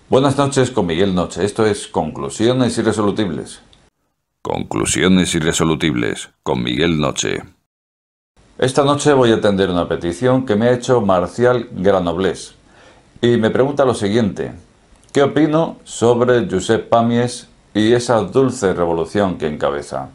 Buenas noches con Miguel Noche. Esto es Conclusiones Irresolubles. Conclusiones Irresolubles con Miguel Noche. Esta noche voy a atender una petición que me ha hecho Marcial Granoblés y me pregunta lo siguiente: ¿qué opino sobre Josep Pàmies y esa dulce revolución que encabeza?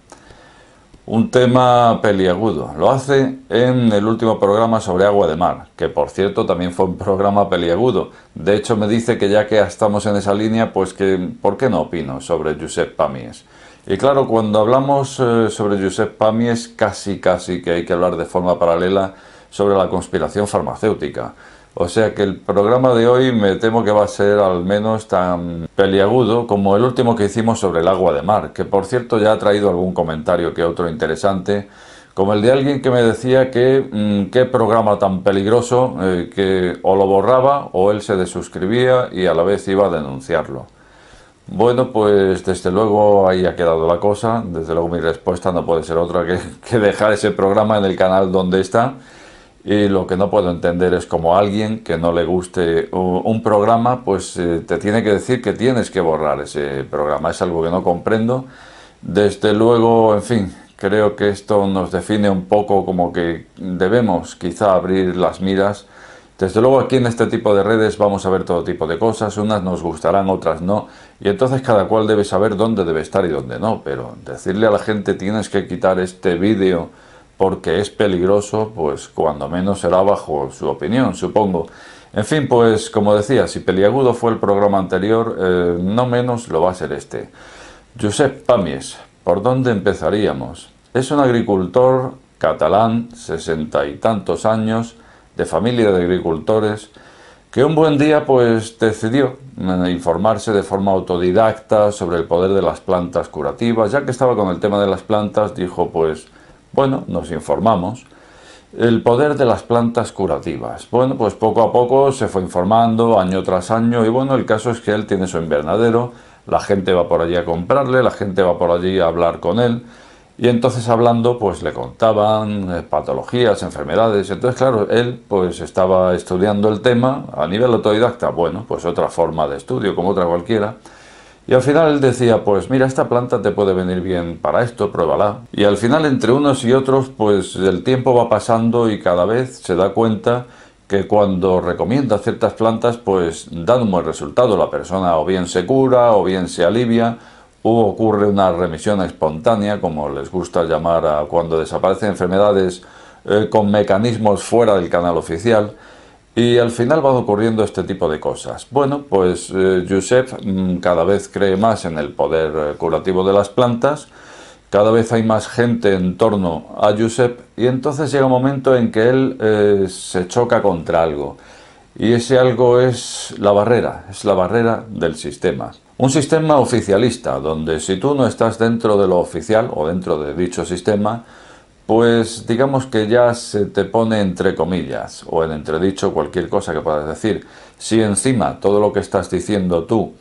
Un tema peliagudo. Lo hace en el último programa sobre agua de mar, que por cierto también fue un programa peliagudo. De hecho me dice que ya que estamos en esa línea, pues que ¿por qué no opino sobre Josep Pàmies? Y claro, cuando hablamos sobre Josep Pàmies, casi que hay que hablar de forma paralela sobre la conspiración farmacéutica. O sea que el programa de hoy me temo que va a ser al menos tan peliagudo como el último que hicimos sobre el agua de mar, que por cierto ya ha traído algún comentario que otro interesante, como el de alguien que me decía que qué programa tan peligroso, que o lo borraba o él se desuscribía y a la vez iba a denunciarlo. Bueno, pues desde luego ahí ha quedado la cosa. Desde luego mi respuesta no puede ser otra que dejar ese programa en el canal donde está. Y lo que no puedo entender es como alguien que no le guste un programa, pues te tiene que decir que tienes que borrar ese programa. Es algo que no comprendo. Desde luego, en fin, creo que esto nos define un poco como que debemos quizá abrir las miras. Desde luego aquí en este tipo de redes vamos a ver todo tipo de cosas, unas nos gustarán, otras no, y entonces cada cual debe saber dónde debe estar y dónde no, pero decirle a la gente tienes que quitar este vídeo porque es peligroso, pues cuando menos será bajo su opinión, supongo. En fin, pues como decía, si peliagudo fue el programa anterior, no menos lo va a ser este. Josep Pàmies, ¿por dónde empezaríamos? Es un agricultor catalán, 60 y tantos años, de familia de agricultores, que un buen día pues decidió informarse de forma autodidacta sobre el poder de las plantas curativas. Ya que estaba con el tema de las plantas, dijo pues, bueno, nos informamos. El poder de las plantas curativas. Bueno, pues poco a poco se fue informando año tras año y bueno, el caso es que él tiene su invernadero, la gente va por allí a comprarle, la gente va por allí a hablar con él y entonces hablando pues le contaban patologías, enfermedades. Entonces claro, él pues estaba estudiando el tema a nivel autodidacta. Bueno, pues otra forma de estudio como otra cualquiera. Y al final él decía, pues mira, esta planta te puede venir bien para esto, pruébala. Y al final entre unos y otros, pues el tiempo va pasando y cada vez se da cuenta que cuando recomienda ciertas plantas, pues dan un buen resultado. La persona o bien se cura, o bien se alivia, o ocurre una remisión espontánea, como les gusta llamar a cuando desaparecen enfermedades con mecanismos fuera del canal oficial. Y al final van ocurriendo este tipo de cosas. Bueno, pues Josep cada vez cree más en el poder curativo de las plantas, cada vez hay más gente en torno a Josep y entonces llega un momento en que él se choca contra algo. Y ese algo es la barrera del sistema. Un sistema oficialista, donde si tú no estás dentro de lo oficial o dentro de dicho sistema, pues digamos que ya se te pone entre comillas o en entredicho cualquier cosa que puedas decir. Si encima todo lo que estás diciendo tú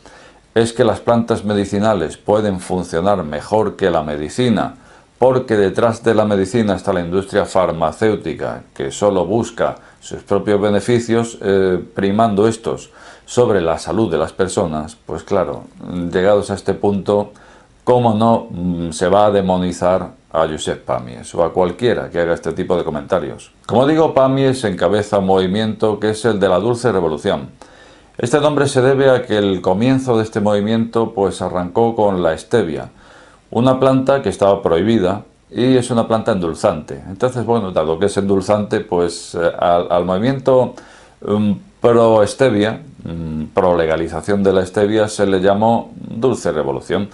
es que las plantas medicinales pueden funcionar mejor que la medicina, porque detrás de la medicina está la industria farmacéutica que solo busca sus propios beneficios, primando estos sobre la salud de las personas, pues claro, llegados a este punto, ¿cómo no se va a demonizar a Josep Pàmies o a cualquiera que haga este tipo de comentarios? Como digo, Pàmies encabeza un movimiento que es el de la Dulce Revolución. Este nombre se debe a que el comienzo de este movimiento pues arrancó con la stevia, una planta que estaba prohibida y es una planta endulzante. Entonces, bueno, dado que es endulzante, pues al movimiento pro stevia, pro legalización de la stevia, se le llamó Dulce Revolución.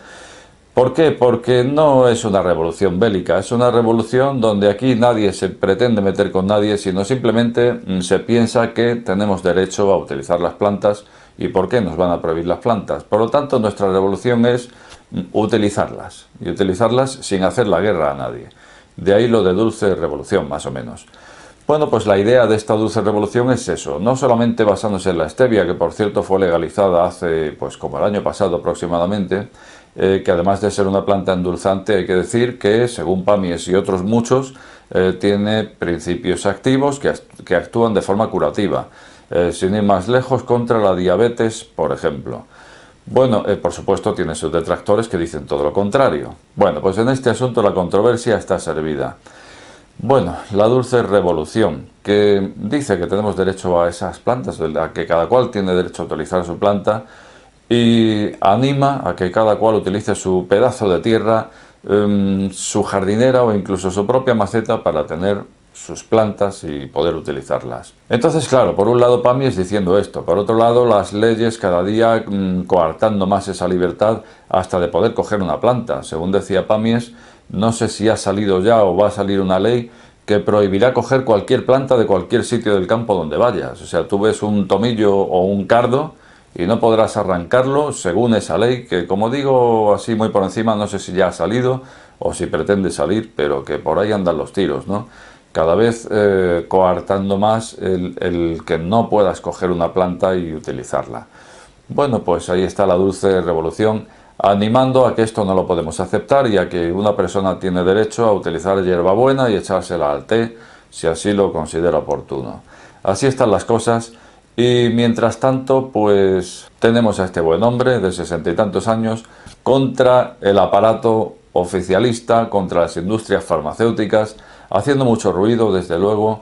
¿Por qué? Porque no es una revolución bélica, es una revolución donde aquí nadie se pretende meter con nadie, sino simplemente se piensa que tenemos derecho a utilizar las plantas y ¿por qué nos van a prohibir las plantas? Por lo tanto, nuestra revolución es utilizarlas y utilizarlas sin hacer la guerra a nadie. De ahí lo de dulce revolución, más o menos. Bueno, pues la idea de esta dulce revolución es eso, no solamente basándose en la stevia, que por cierto fue legalizada hace, pues como el año pasado aproximadamente, que además de ser una planta endulzante hay que decir que, según Pàmies y otros muchos, tiene principios activos que actúan de forma curativa. sin ir más lejos, contra la diabetes, por ejemplo. Bueno, por supuesto tiene sus detractores que dicen todo lo contrario. Bueno, pues en este asunto la controversia está servida. Bueno, la dulce revolución, que dice que tenemos derecho a esas plantas, a que cada cual tiene derecho a utilizar su planta, y anima a que cada cual utilice su pedazo de tierra, su jardinera o incluso su propia maceta para tener sus plantas y poder utilizarlas. Entonces, claro, por un lado Pamies diciendo esto, por otro lado las leyes cada día coartando más esa libertad hasta de poder coger una planta. Según decía Pamies, no sé si ha salido ya o va a salir una ley que prohibirá coger cualquier planta de cualquier sitio del campo donde vayas. O sea, tú ves un tomillo o un cardo y no podrás arrancarlo según esa ley, que como digo así muy por encima, no sé si ya ha salido o si pretende salir, pero que por ahí andan los tiros, ¿no? Cada vez coartando más el que no puedas coger una planta y utilizarla. Bueno, pues ahí está la dulce revolución, animando a que esto no lo podemos aceptar y a que una persona tiene derecho a utilizar hierbabuena y echársela al té, si así lo considera oportuno. Así están las cosas. Y mientras tanto, pues tenemos a este buen hombre de 60 y tantos años contra el aparato oficialista, contra las industrias farmacéuticas, haciendo mucho ruido, desde luego.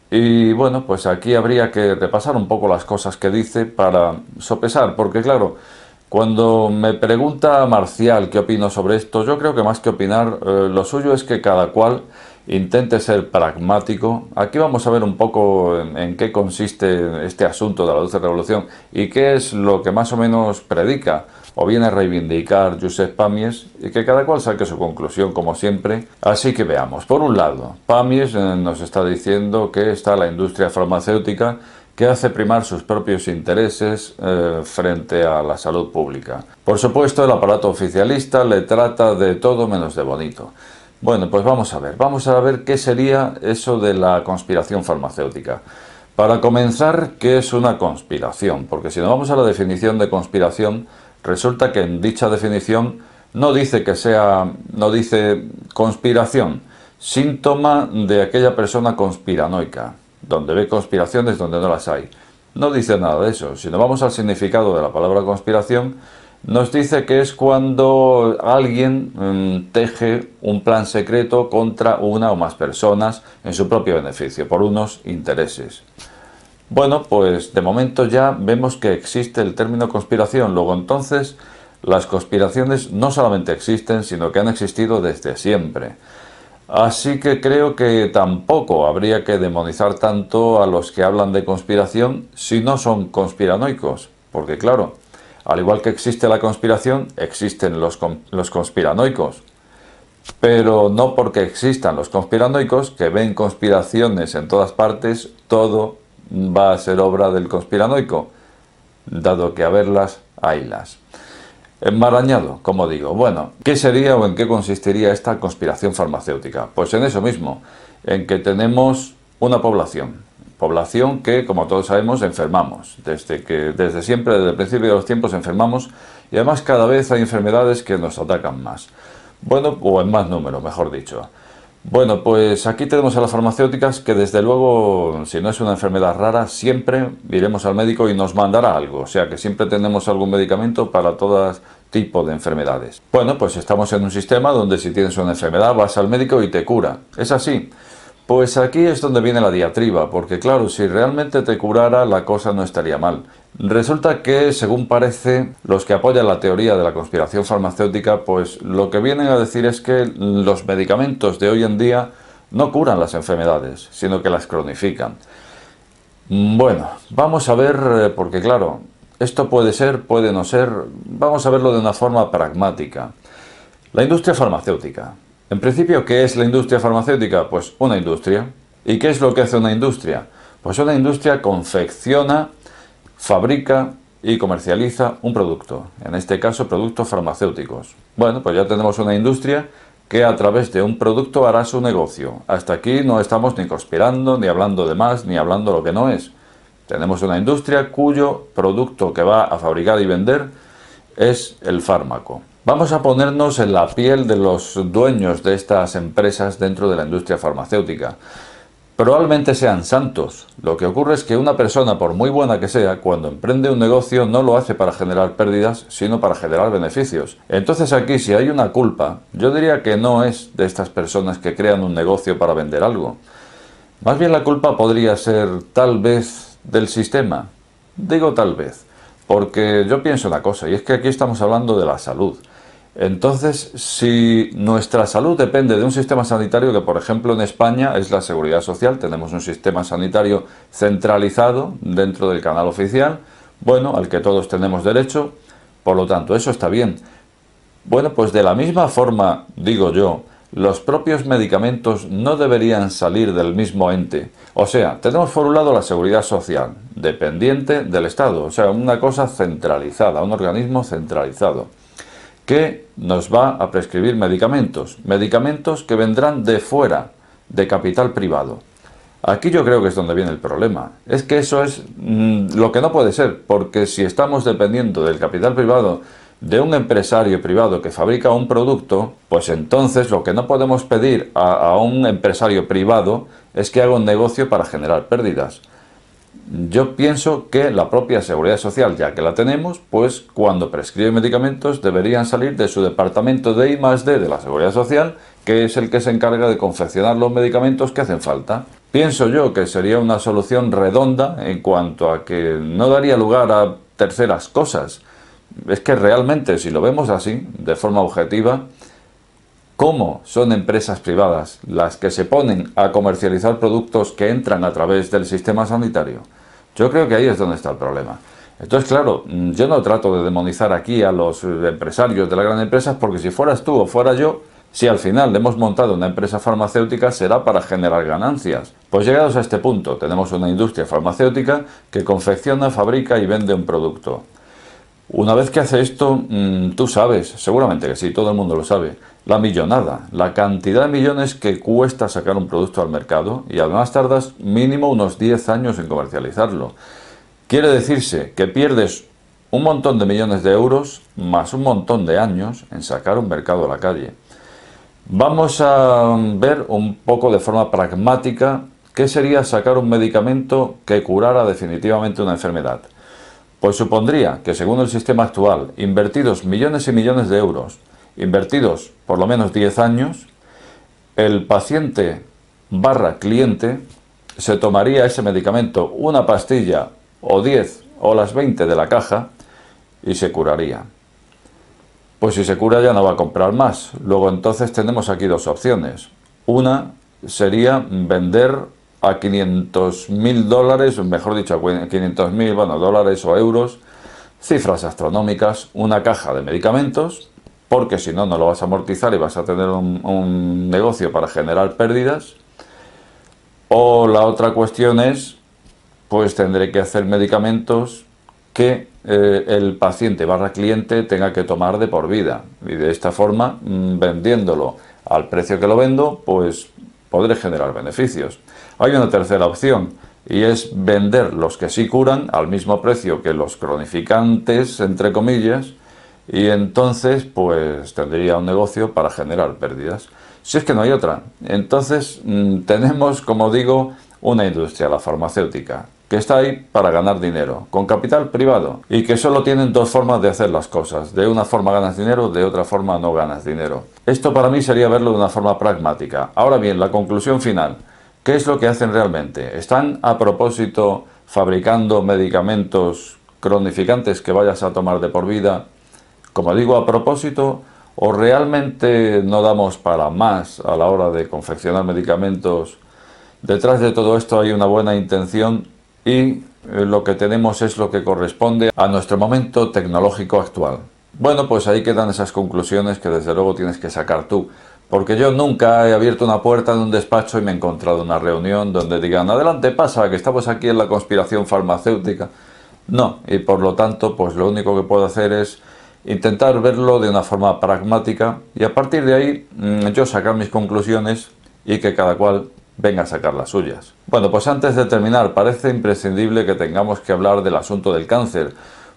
Y bueno, pues aquí habría que repasar un poco las cosas que dice para sopesar, porque claro, cuando me pregunta Marcial qué opino sobre esto, yo creo que más que opinar, lo suyo es que cada cual intente ser pragmático. Aquí vamos a ver un poco en qué consiste este asunto de la dulce revolución y qué es lo que más o menos predica o viene a reivindicar Josep Pamies, y que cada cual saque su conclusión como siempre. Así que veamos. Por un lado, Pamies nos está diciendo que está la industria farmacéutica que hace primar sus propios intereses frente a la salud pública. Por supuesto, el aparato oficialista le trata de todo menos de bonito. Bueno, pues vamos a ver qué sería eso de la conspiración farmacéutica. Para comenzar, ¿qué es una conspiración? Porque si nos vamos a la definición de conspiración, resulta que en dicha definición no dice conspiración, síntoma de aquella persona conspiranoica, donde ve conspiraciones donde no las hay. No dice nada de eso. Si nos vamos al significado de la palabra conspiración, nos dice que es cuando alguien teje un plan secreto contra una o más personas en su propio beneficio, por unos intereses. Bueno, pues de momento ya vemos que existe el término conspiración. Luego entonces, las conspiraciones no solamente existen, sino que han existido desde siempre. Así que creo que tampoco habría que demonizar tanto a los que hablan de conspiración si no son conspiranoicos. Porque claro, al igual que existe la conspiración, existen los conspiranoicos. Pero no porque existan los conspiranoicos, que ven conspiraciones en todas partes, todo va a ser obra del conspiranoico, dado que a verlas, haylas. Enmarañado, como digo. Bueno, ¿qué sería o en qué consistiría esta conspiración farmacéutica? Pues en eso mismo, en que tenemos una población que, como todos sabemos, enfermamos. Desde siempre, desde el principio de los tiempos, enfermamos, y además cada vez hay enfermedades que nos atacan más. Bueno, o en más número, mejor dicho. Bueno, pues aquí tenemos a las farmacéuticas que desde luego, si no es una enfermedad rara, siempre iremos al médico y nos mandará algo. O sea que siempre tenemos algún medicamento para todo tipo de enfermedades. Bueno, pues estamos en un sistema donde si tienes una enfermedad vas al médico y te cura. ¿Es así? Pues aquí es donde viene la diatriba, porque claro, si realmente te curara la cosa no estaría mal. Resulta que, según parece, los que apoyan la teoría de la conspiración farmacéutica, pues lo que vienen a decir es que los medicamentos de hoy en día no curan las enfermedades, sino que las cronifican. Bueno, vamos a ver, porque claro, esto puede ser, puede no ser, vamos a verlo de una forma pragmática. La industria farmacéutica. En principio, ¿qué es la industria farmacéutica? Pues una industria. ¿Y qué es lo que hace una industria? Pues una industria confecciona, fabrica y comercializa un producto. En este caso, productos farmacéuticos. Bueno, pues ya tenemos una industria que a través de un producto hará su negocio. Hasta aquí no estamos ni conspirando, ni hablando de más, ni hablando lo que no es. Tenemos una industria cuyo producto que va a fabricar y vender es el fármaco. Vamos a ponernos en la piel de los dueños de estas empresas dentro de la industria farmacéutica. probablemente sean santos. Lo que ocurre es que una persona, por muy buena que sea, cuando emprende un negocio no lo hace para generar pérdidas, sino para generar beneficios. Entonces aquí, si hay una culpa, yo diría que no es de estas personas que crean un negocio para vender algo. Más bien la culpa podría ser tal vez del sistema. Digo tal vez, porque yo pienso una cosa, y es que aquí estamos hablando de la salud. Entonces, si nuestra salud depende de un sistema sanitario que, por ejemplo, en España es la Seguridad Social, tenemos un sistema sanitario centralizado dentro del canal oficial, bueno, al que todos tenemos derecho, por lo tanto, eso está bien. Bueno, pues de la misma forma, digo yo, los propios medicamentos no deberían salir del mismo ente. O sea, tenemos por un lado la Seguridad Social, dependiente del Estado, o sea, una cosa centralizada, un organismo centralizado, que nos va a prescribir medicamentos que vendrán de fuera, de capital privado. Aquí yo creo que es donde viene el problema. Es que eso es lo que no puede ser, porque si estamos dependiendo del capital privado de un empresario privado que fabrica un producto, pues entonces lo que no podemos pedir a un empresario privado es que haga un negocio para generar pérdidas. Yo pienso que la propia Seguridad Social, ya que la tenemos, pues cuando prescribe medicamentos deberían salir de su departamento de I+D de la Seguridad Social, que es el que se encarga de confeccionar los medicamentos que hacen falta. Pienso yo que sería una solución redonda en cuanto a que no daría lugar a terceras cosas. Es que realmente, si lo vemos así, de forma objetiva, ¿cómo son empresas privadas las que se ponen a comercializar productos que entran a través del sistema sanitario? Yo creo que ahí es donde está el problema. Entonces, claro, yo no trato de demonizar aquí a los empresarios de las grandes empresas, porque si fueras tú o fuera yo, si al final hemos montado una empresa farmacéutica será para generar ganancias. Pues llegados a este punto, tenemos una industria farmacéutica que confecciona, fabrica y vende un producto. Una vez que hace esto, tú sabes, seguramente que sí, todo el mundo lo sabe, la millonada, la cantidad de millones que cuesta sacar un producto al mercado, y además tardas mínimo unos 10 años en comercializarlo. Quiere decirse que pierdes un montón de millones de euros más un montón de años en sacar un mercado a la calle. Vamos a ver un poco de forma pragmática qué sería sacar un medicamento que curara definitivamente una enfermedad. Pues supondría que, según el sistema actual, invertidos millones y millones de euros, invertidos por lo menos 10 años, el paciente / cliente se tomaría ese medicamento, una pastilla o 10 o las 20 de la caja, y se curaría. Pues si se cura ya no va a comprar más. Luego entonces tenemos aquí dos opciones. Una sería vender a $500.000, mejor dicho, a 500.000, bueno, dólares o euros, cifras astronómicas, una caja de medicamentos, porque si no, no lo vas a amortizar y vas a tener un negocio para generar pérdidas. O la otra cuestión es, pues tendré que hacer medicamentos que el paciente / cliente tenga que tomar de por vida. Y de esta forma, vendiéndolo al precio que lo vendo, pues podré generar beneficios. Hay una tercera opción, y es vender los que sí curan al mismo precio que los cronificantes, entre comillas, y entonces pues tendría un negocio para generar pérdidas. Si es que no hay otra. Entonces tenemos, como digo, una industria, la farmacéutica, que está ahí para ganar dinero, con capital privado, y que solo tienen dos formas de hacer las cosas. De una forma ganas dinero, de otra forma no ganas dinero. Esto para mí sería verlo de una forma pragmática. Ahora bien, la conclusión final. ¿Qué es lo que hacen realmente? ¿Están a propósito fabricando medicamentos cronificantes que vayas a tomar de por vida? Como digo, a propósito, ¿o realmente no damos para más a la hora de confeccionar medicamentos? Detrás de todo esto hay una buena intención y lo que tenemos es lo que corresponde a nuestro momento tecnológico actual. Bueno, pues ahí quedan esas conclusiones que desde luego tienes que sacar tú. Porque yo nunca he abierto una puerta en un despacho y me he encontrado una reunión donde digan, adelante, pasa, que estamos aquí en la conspiración farmacéutica. No, y por lo tanto, pues lo único que puedo hacer es intentar verlo de una forma pragmática y a partir de ahí yo sacar mis conclusiones y que cada cual venga a sacar las suyas. Bueno, pues antes de terminar, parece imprescindible que tengamos que hablar del asunto del cáncer,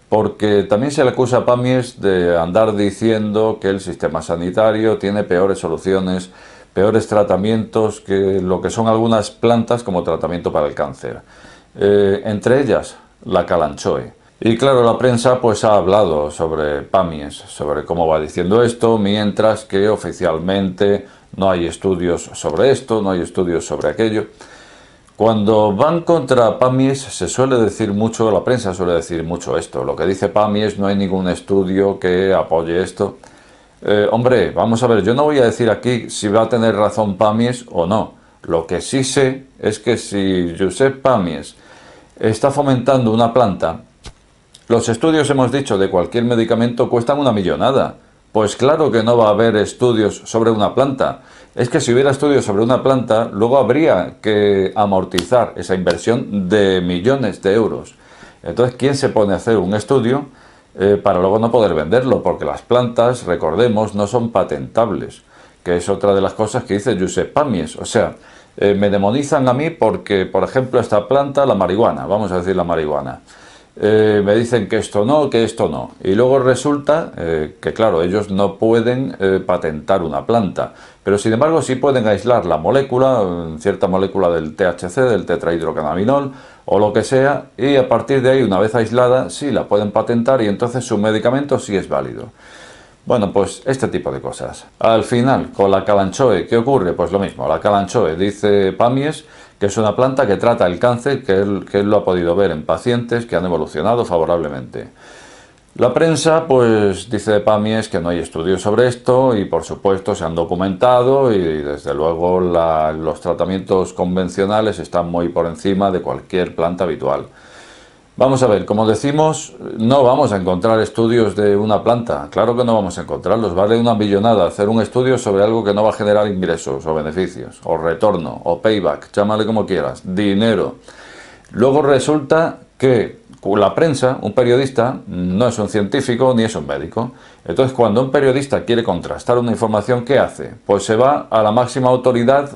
porque también se le acusa a Pàmies de andar diciendo que el sistema sanitario tiene peores soluciones peores tratamientos que lo que son algunas plantas como tratamiento para el cáncer. Entre ellas, la Kalanchoe. Y claro, la prensa pues ha hablado sobre Pamies, sobre cómo va diciendo esto, mientras que oficialmente no hay estudios sobre esto, no hay estudios sobre aquello. Cuando van contra Pamies se suele decir mucho, la prensa suele decir mucho esto. Lo que dice Pamies, no hay ningún estudio que apoye esto. Hombre, vamos a ver, yo no voy a decir aquí si va a tener razón Pamies o no. Lo que sí sé es que si Josep Pamies está fomentando una planta, los estudios, hemos dicho, de cualquier medicamento cuestan una millonada. Pues claro que no va a haber estudios sobre una planta. Es que si hubiera estudios sobre una planta, luego habría que amortizar esa inversión de millones de euros. Entonces, ¿quién se pone a hacer un estudio para luego no poder venderlo? Porque las plantas, recordemos, no son patentables, que es otra de las cosas que dice Josep Pamies. O sea, me demonizan a mí porque, por ejemplo, esta planta, la marihuana, vamos a decir la marihuana, me dicen que esto no, y luego resulta que claro, ellos no pueden patentar una planta, pero sin embargo sí pueden aislar la molécula, cierta molécula del THC, del tetrahidrocannabinol o lo que sea, y a partir de ahí, una vez aislada, sí la pueden patentar y entonces su medicamento sí es válido. Bueno, pues este tipo de cosas. Al final, con la Kalanchoe, ¿qué ocurre? Pues lo mismo, la Kalanchoe, dice Pamies, que es una planta que trata el cáncer, que él lo ha podido ver en pacientes que han evolucionado favorablemente. La prensa, pues dice Pamies que no hay estudios sobre esto y por supuesto se han documentado y desde luego los tratamientos convencionales están muy por encima de cualquier planta habitual. Vamos a ver, como decimos, no vamos a encontrar estudios de una planta, claro que no vamos a encontrarlos, vale una millonada hacer un estudio sobre algo que no va a generar ingresos o beneficios, o retorno, o payback, llámale como quieras, dinero. Luego resulta que la prensa, un periodista, no es un científico ni es un médico. Entonces, cuando un periodista quiere contrastar una información, ¿qué hace? Pues se va a la máxima autoridad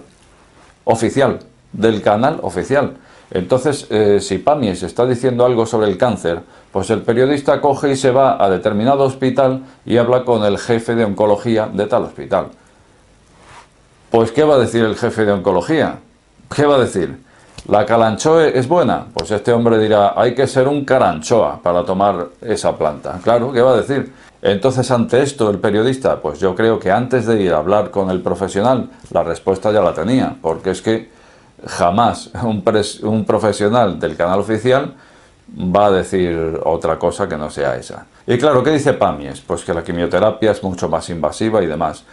oficial, del canal oficial. Entonces, si Pamies está diciendo algo sobre el cáncer, pues el periodista coge y se va a determinado hospital y habla con el jefe de oncología de tal hospital. Pues, ¿qué va a decir el jefe de oncología? ¿Qué va a decir? ¿La Kalanchoe es buena? Pues este hombre dirá, hay que ser un caranchoa para tomar esa planta. Claro, ¿qué va a decir? Entonces, ante esto, el periodista, pues yo creo que antes de ir a hablar con el profesional, la respuesta ya la tenía, porque es que jamás un profesional del canal oficial va a decir otra cosa que no sea esa. Y claro, ¿qué dice Pamies? Pues que la quimioterapia es mucho más invasiva y demás.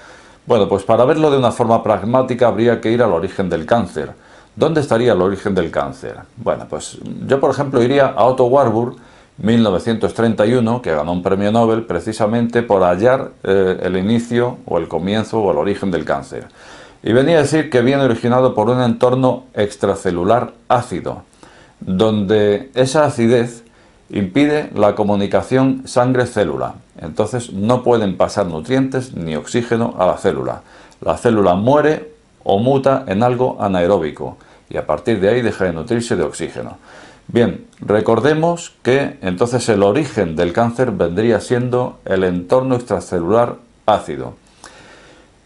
Bueno, pues para verlo de una forma pragmática habría que ir al origen del cáncer. ¿Dónde estaría el origen del cáncer? Bueno, pues yo por ejemplo iría a Otto Warburg, 1931, que ganó un premio Nobel precisamente por hallar el inicio o el comienzo o el origen del cáncer. Y venía a decir que viene originado por un entorno extracelular ácido, donde esa acidez impide la comunicación sangre-célula. Entonces no pueden pasar nutrientes ni oxígeno a la célula. La célula muere o muta en algo anaeróbico y a partir de ahí deja de nutrirse de oxígeno. Bien, recordemos que entonces el origen del cáncer vendría siendo el entorno extracelular ácido.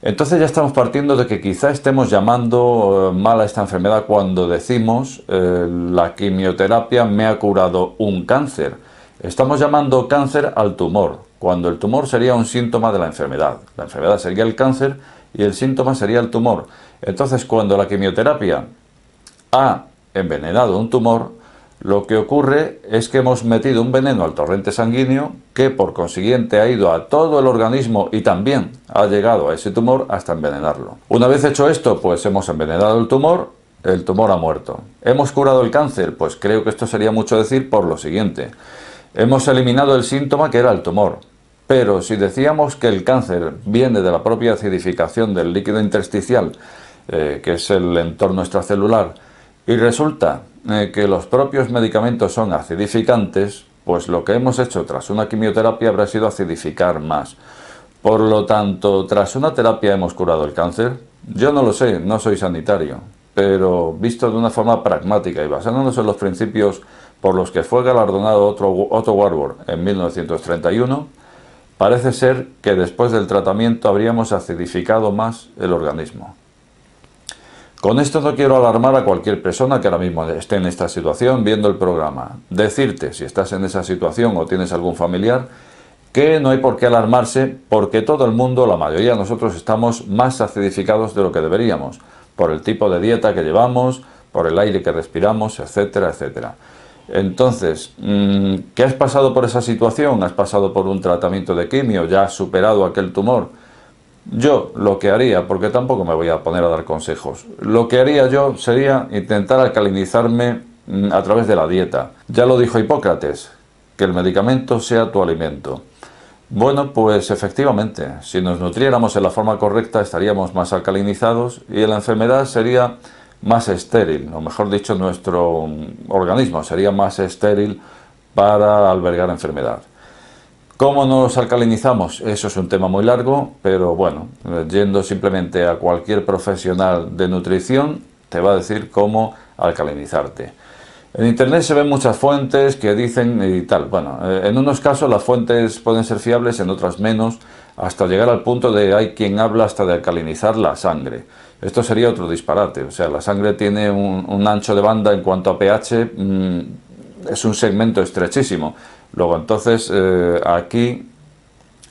Entonces ya estamos partiendo de que quizá estemos llamando mal a esta enfermedad cuando decimos la quimioterapia me ha curado un cáncer. Estamos llamando cáncer al tumor, cuando el tumor sería un síntoma de la enfermedad. La enfermedad sería el cáncer y el síntoma sería el tumor. Entonces, cuando la quimioterapia ha envenenado un tumor, lo que ocurre es que hemos metido un veneno al torrente sanguíneo que por consiguiente ha ido a todo el organismo y también ha llegado a ese tumor hasta envenenarlo. Una vez hecho esto, pues hemos envenenado el tumor ha muerto. ¿Hemos curado el cáncer? Pues creo que esto sería mucho decir por lo siguiente. Hemos eliminado el síntoma que era el tumor. Pero si decíamos que el cáncer viene de la propia acidificación del líquido intersticial, que es el entorno extracelular, y resulta que los propios medicamentos son acidificantes, pues lo que hemos hecho tras una quimioterapia habrá sido acidificar más. Por lo tanto, tras una terapia hemos curado el cáncer. Yo no lo sé, no soy sanitario, pero visto de una forma pragmática y basándonos en los principios por los que fue galardonado Otto Warburg en 1931, parece ser que después del tratamiento habríamos acidificado más el organismo. Con esto no quiero alarmar a cualquier persona que ahora mismo esté en esta situación viendo el programa. Decirte, si estás en esa situación o tienes algún familiar, que no hay por qué alarmarse porque todo el mundo, la mayoría de nosotros, estamos más acidificados de lo que deberíamos, por el tipo de dieta que llevamos, por el aire que respiramos, etcétera, etcétera. Entonces, ¿qué has pasado por esa situación? ¿Has pasado por un tratamiento de quimio? ¿Ya has superado aquel tumor? Yo lo que haría, porque tampoco me voy a poner a dar consejos, lo que haría yo sería intentar alcalinizarme a través de la dieta. Ya lo dijo Hipócrates, que el medicamento sea tu alimento. Bueno, pues efectivamente, si nos nutriéramos en la forma correcta estaríamos más alcalinizados y la enfermedad sería más estéril, o mejor dicho, nuestro organismo sería más estéril para albergar enfermedad. ¿Cómo nos alcalinizamos? Eso es un tema muy largo, pero bueno, yendo simplemente a cualquier profesional de nutrición, te va a decir cómo alcalinizarte. En internet se ven muchas fuentes que dicen y tal. Bueno, en unos casos las fuentes pueden ser fiables, en otras menos, hasta llegar al punto de hay quien habla hasta de alcalinizar la sangre. Esto sería otro disparate. O sea, la sangre tiene un ancho de banda en cuanto a pH, es un segmento estrechísimo. Luego, entonces, aquí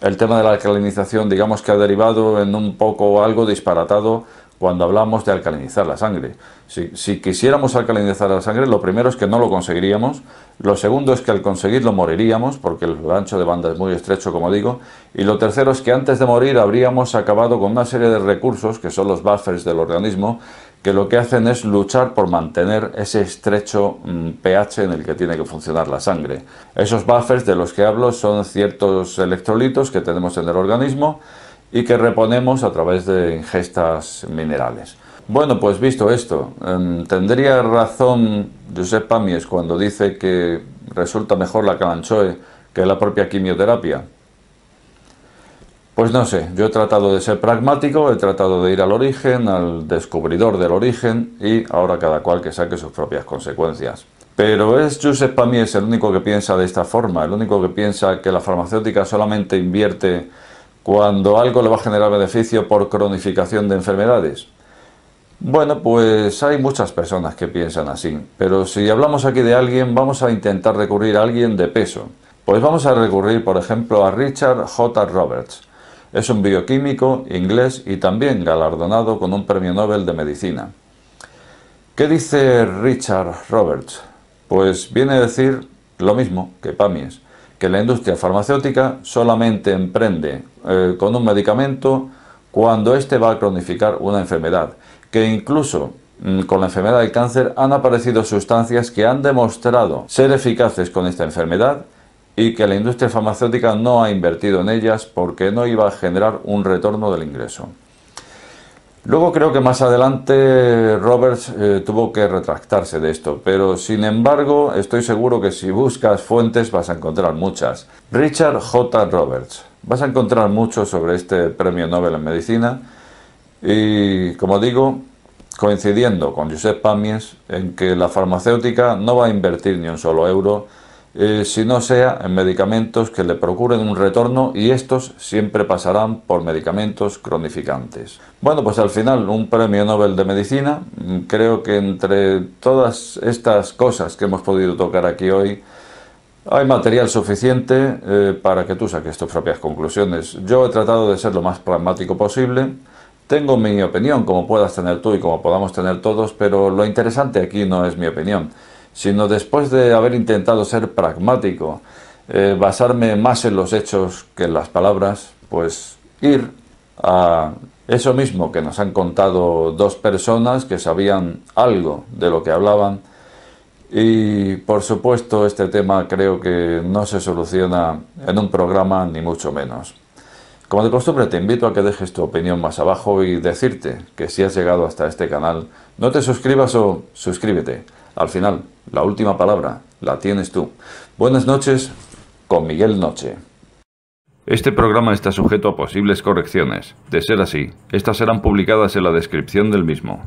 el tema de la alcalinización, digamos que ha derivado en un poco algo disparatado cuando hablamos de alcalinizar la sangre. Si quisiéramos alcalinizar la sangre, lo primero es que no lo conseguiríamos, lo segundo es que al conseguirlo moriríamos, porque el ancho de banda es muy estrecho, como digo, y lo tercero es que antes de morir habríamos acabado con una serie de recursos, que son los buffers del organismo, que lo que hacen es luchar por mantener ese estrecho pH en el que tiene que funcionar la sangre. Esos buffers de los que hablo son ciertos electrolitos que tenemos en el organismo y que reponemos a través de ingestas minerales. Bueno, pues visto esto, ¿tendría razón Josep Pàmies cuando dice que resulta mejor la Kalanchoe que la propia quimioterapia? Pues no sé, yo he tratado de ser pragmático, he tratado de ir al origen, al descubridor del origen y ahora cada cual que saque sus propias consecuencias. Pero ¿es Josep Pàmies el único que piensa de esta forma? ¿El único que piensa que la farmacéutica solamente invierte cuando algo le va a generar beneficio por cronificación de enfermedades? Bueno, pues hay muchas personas que piensan así, pero si hablamos aquí de alguien, vamos a intentar recurrir a alguien de peso. Pues vamos a recurrir, por ejemplo, a Richard J. Roberts. Es un bioquímico inglés y también galardonado con un premio Nobel de Medicina. ¿Qué dice Richard Roberts? Pues viene a decir lo mismo que Pàmies, que la industria farmacéutica solamente emprende con un medicamento cuando éste va a cronificar una enfermedad, que incluso con la enfermedad del cáncer han aparecido sustancias que han demostrado ser eficaces con esta enfermedad y que la industria farmacéutica no ha invertido en ellas porque no iba a generar un retorno del ingreso. Luego creo que más adelante Roberts tuvo que retractarse de esto, pero sin embargo estoy seguro que si buscas fuentes vas a encontrar muchas. Richard J. Roberts, vas a encontrar mucho sobre este premio Nobel en Medicina y, como digo, coincidiendo con Josep Pàmies en que la farmacéutica no va a invertir ni un solo euro si no sea en medicamentos que le procuren un retorno y estos siempre pasarán por medicamentos cronificantes. Bueno, pues al final un premio Nobel de Medicina, creo que entre todas estas cosas que hemos podido tocar aquí hoy, hay material suficiente para que tú saques tus propias conclusiones. Yo he tratado de ser lo más pragmático posible. Tengo mi opinión, como puedas tener tú y como podamos tener todos, pero lo interesante aquí no es mi opinión, sino después de haber intentado ser pragmático, basarme más en los hechos que en las palabras, pues ir a eso mismo que nos han contado dos personas que sabían algo de lo que hablaban. Y por supuesto este tema creo que no se soluciona en un programa ni mucho menos. Como de costumbre te invito a que dejes tu opinión más abajo y decirte que si has llegado hasta este canal no te suscribas o suscríbete. Al final, la última palabra la tienes tú. Buenas noches con Miguel Noche. Este programa está sujeto a posibles correcciones. De ser así, estas serán publicadas en la descripción del mismo.